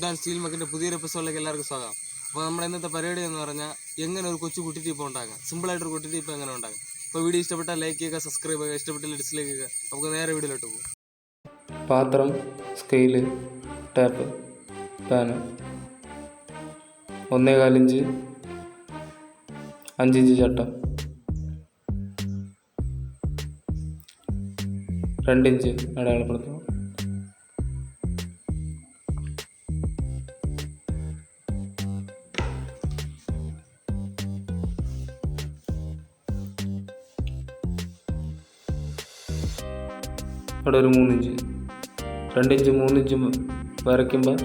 And steel മെക്കിൻ്റെ പുതിയൊരു എപ്പിസോഡിലേക്ക് എല്ലാവർക്കും സ്വാഗതം. അപ്പോൾ നമ്മുടെ ഇന്നത്തെ പരിപാടി എന്ന് പറഞ്ഞാൽ എങ്ങനെ ഒരു കൊച്ചു കുട്ടിത്തീപ്പ് ഉണ്ടാക്കാം, സിമ്പിളായിട്ടൊരു കുട്ടിത്തീപ്പ് എങ്ങനെ ഉണ്ടാക്കാം. അപ്പോൾ വീഡിയോ ഇഷ്ടപ്പെട്ടാൽ ലൈക്ക് ചെയ്യുക, സബ്സ്ക്രൈബ് ചെയ്യുക, ഇഷ്ടപ്പെട്ടില്ല ഡിസ്ലൈക്ക് ചെയ്യുക. നമുക്ക് നേരെ വീഡിയോയിലോട്ട് പോകും. പാത്രം, scale, tap, PAN, 1.25 inch, 5 inch ചട്ടം, 2 ഇഞ്ച് അടയാളപ്പെടുത്തണം. അവിടെ ഒരു 3 ഇഞ്ച്, 2 ഇഞ്ച് 3 ഇഞ്ചും വരയ്ക്കുമ്പോൾ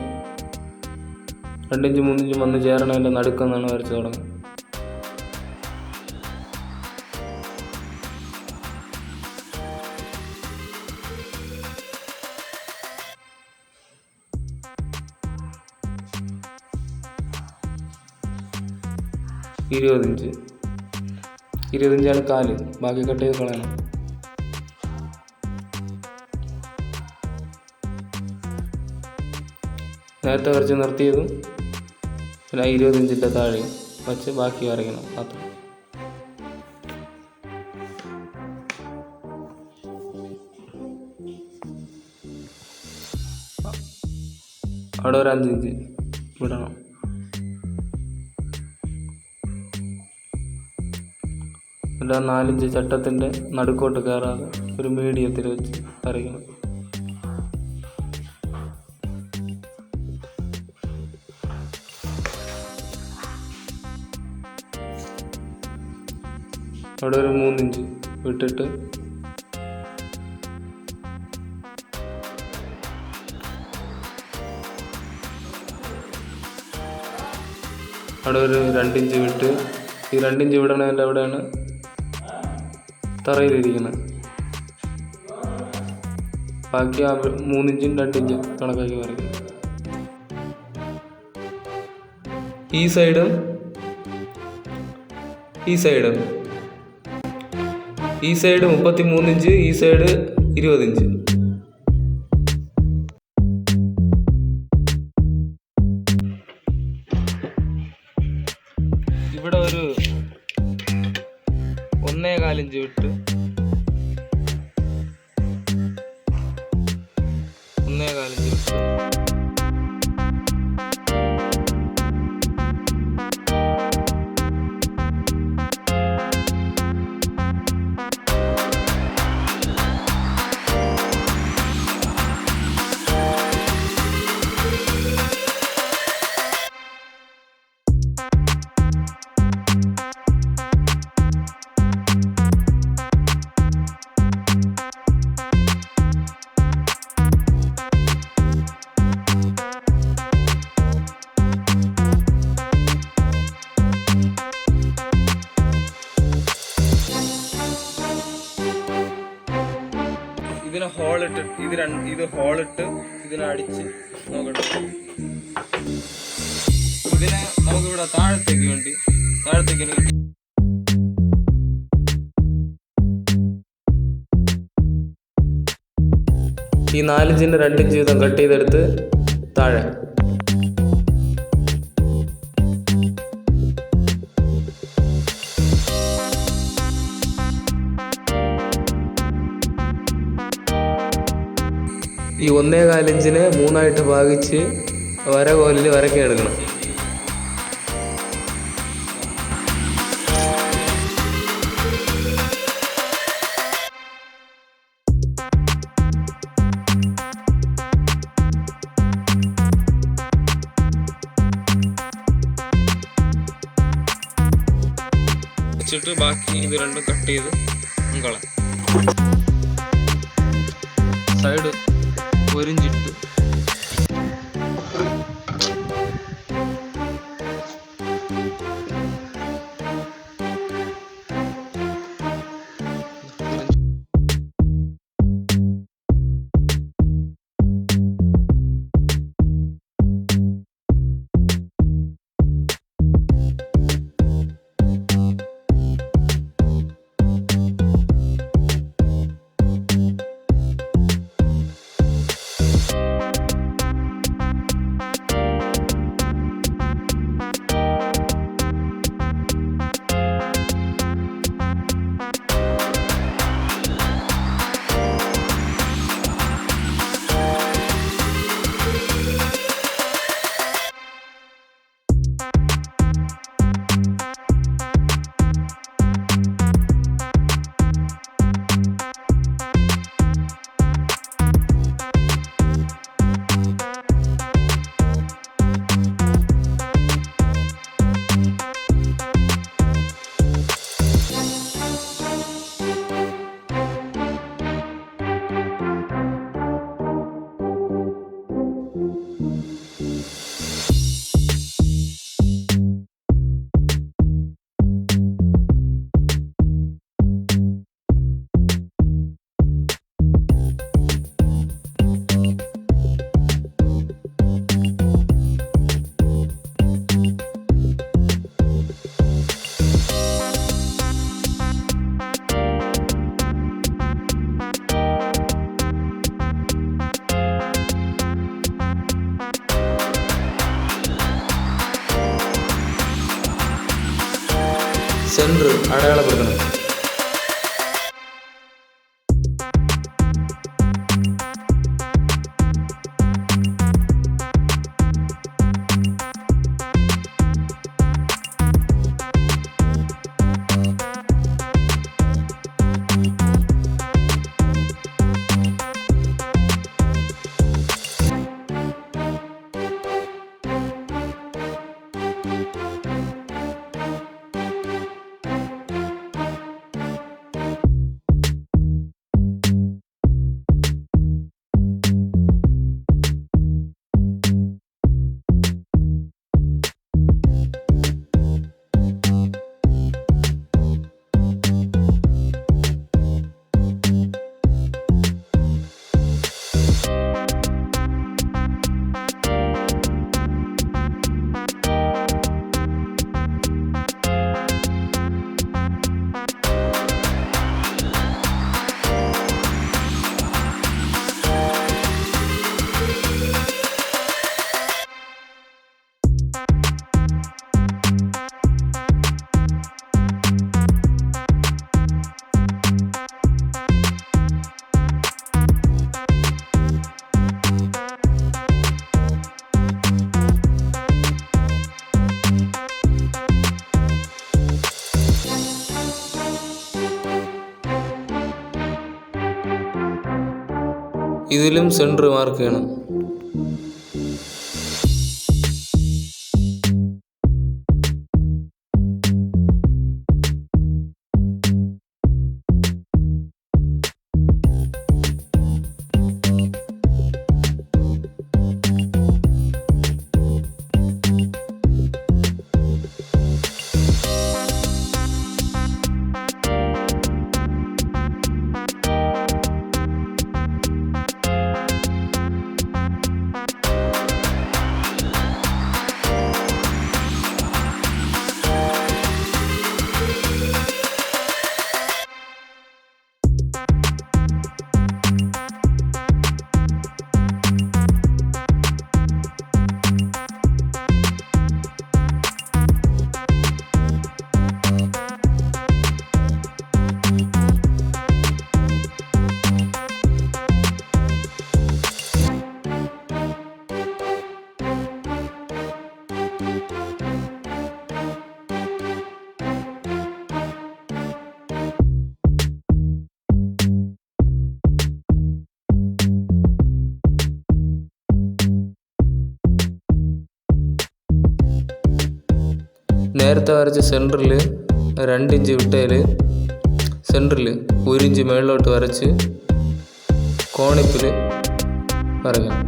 2 ഇഞ്ച് 3 ഇഞ്ചും വന്ന് ചേരണതിൻ്റെ നടുക്കെന്നാണ് വരച്ച് തുടങ്ങുന്നത്. ഇരുപത് ഇഞ്ചാണ് കാല്, ബാക്കി കട്ട് ചെയ്ത് കളയണം. നേരത്തെ വരച്ച് നിർത്തിയതും പിന്നെ 20 ഇഞ്ചിൻ്റെ താഴെ വച്ച് ബാക്കി വരയ്ക്കണം മാത്രം. അവിടെ ഒരു 5 ഇഞ്ച് വിടണം. എന്നിട്ട് 4 ഇഞ്ച് ചട്ടത്തിൻ്റെ നടുക്കോട്ട് കയറാതെ ഒരു മീഡിയത്തിൽ വെച്ച് വരയ്ക്കണം. അവിടെ ഒരു 3 ഇഞ്ച് വിട്ടിട്ട് അവിടെ ഒരു 2 ഇഞ്ച് വിട്ട്, ഈ 2 ഇഞ്ച് വിടണതിൻ്റെ അവിടെയാണ് തറയിലിരിക്കുന്നത്. ബാക്കി ആ 3 ഇഞ്ചും 2 ഇഞ്ചും കണക്കാക്കി വരയ്ക്കും. ഈ സൈഡും ഈ സൈഡ് 33 ഇഞ്ച്, ഈ സൈഡ് 20 ഇഞ്ച്. ഇവിടെ ഒരു 1.25 ഇഞ്ച് വിട്ട് 1.25 ഇഞ്ച് വിട്ട് ഇതിനെ ഹോളിട്ട് ഇത് ഹോളിട്ട് ഇതിനെ അടിച്ച് നോക്കട്ടെ. ഇതിനെ നമുക്കിവിടെ താഴത്തേക്ക് ഈ 4 ഇഞ്ചിൻ്റെ 2 ഇഞ്ച് വീതം കട്ട് ചെയ്തെടുത്ത് താഴെ ഈ 1.25 ഇഞ്ചിനെ 3 ഭാഗിച്ച് വരകോലിൽ വരയ്ക്കെടുക്കണം. വെച്ചിട്ട് ബാക്കി ഇത് രണ്ടും കട്ട് ചെയ്ത് കളയാം. സൈഡ് 1 ഇഞ്ച് ഇട്ട് അടയാളപ്പെടുത്തണം. ഇതിലും സെൻറ്റർ മാർക്ക് ചെയ്യണം. നേരത്തെ വരച്ച സെൻറ്ററിൽ 2 ഇഞ്ച് വിട്ടതിൽ സെൻറ്ററിൽ 1 ഇഞ്ച് മേളിലോട്ട് വരച്ച് കോണിപ്പിൽ വരയ്ക്കണം.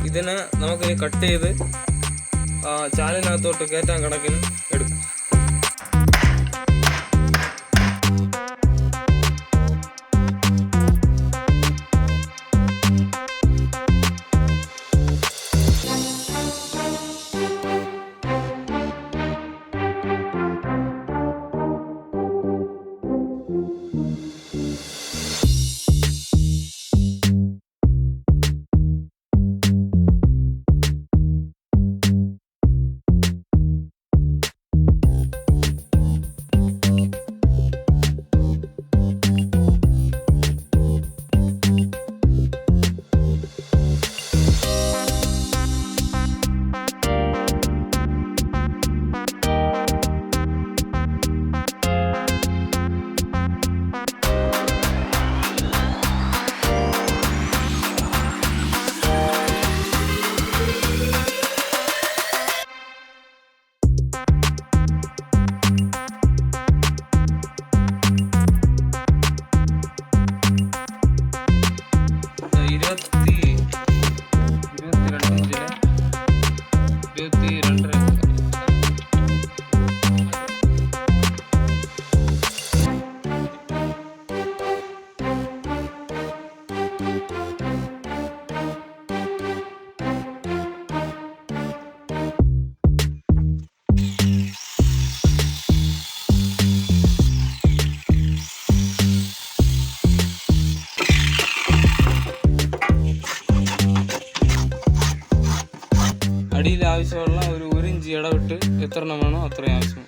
ഇതിനെ നമുക്കിനി കട്ട് ചെയ്ത് ചാലിനകത്തോട്ട് കയറ്റാൻ കണക്കിന് എടുക്കും. ഒരു ഇഞ്ച് ഇടവിട്ട് എത്ര എണ്ണം വേണോ അത്രയും ആവശ്യം.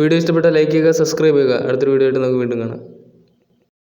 വീഡിയോ ഇഷ്ടപ്പെട്ടാൽ ലൈക്ക് ചെയ്യുക, സബ്സ്ക്രൈബ് ചെയ്യുക. അടുത്തൊരു വീഡിയോ ആയിട്ട് നമുക്ക് വീണ്ടും കാണാം.